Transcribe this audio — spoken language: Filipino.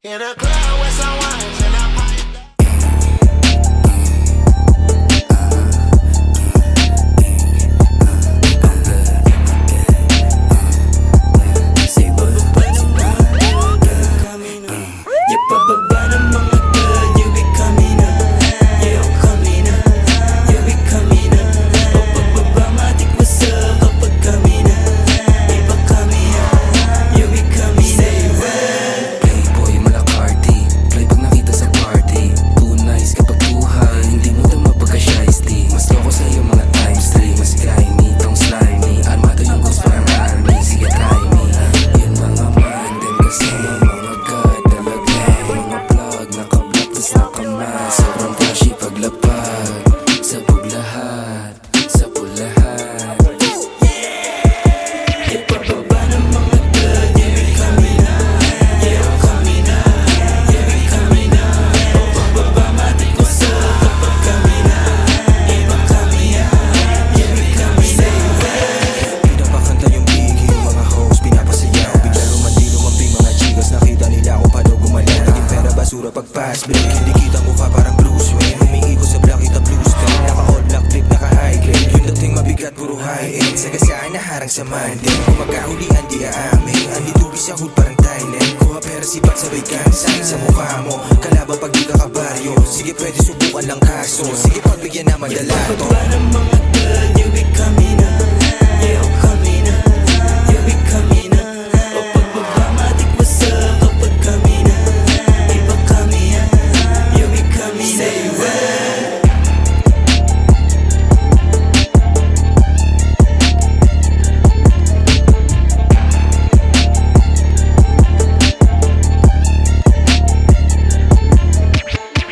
In a club with some wines and I'm high. Pababa ng mga girl, you be coming up. Yeah, I'm coming up. You be coming up. Pababa, matik mo sa kapag coming up. Iba coming up. You be coming up. Say what? Playboy, malakarty. Play pag nakita sa party. Too nice kapag buhay. Hindi mo daw mapagka-shiesty. Mas loko sa'yo mga times 3. Mas grimy, tong slimy. Armado yung ghost parang army. Sige, try me. Yun mga man, din kasama mga god. Talaga mga plug, naka-block, tas naka-mask. Sobrang flashy paglapag. Sabog lahat, sabog lahat. Pababa ng mga girl, you be coming up. Yeah, I'm coming up. You be coming up. Pababa, matik mo sa kapag coming up. Iba coming up. You be coming up. Pinapakanta yung biggie, yung mga hoes pinapasayaw. Bigla lumandi lumambing mga chicos, nakita nila ako paano gumalaw. Naging pera basura pag fast break, hindi kita mukha parang Bruce Wayne. Umiikot sa black, kita blue sky. Naka all black flip, naka high grade. Yung dating mabigat, puro high end. Sa gasaan na harang sa manding. Kung magkahulian, di aamin. Andi tubi sa hood parang Thailand. Kuha pera sipat sabay kansay sa mukha mo. Kalaban pag di ka kabaryo. Sige pwede subukan lang kaso. Sige pagbigyan na madala to. Pababa ng mga girl, you be coming up.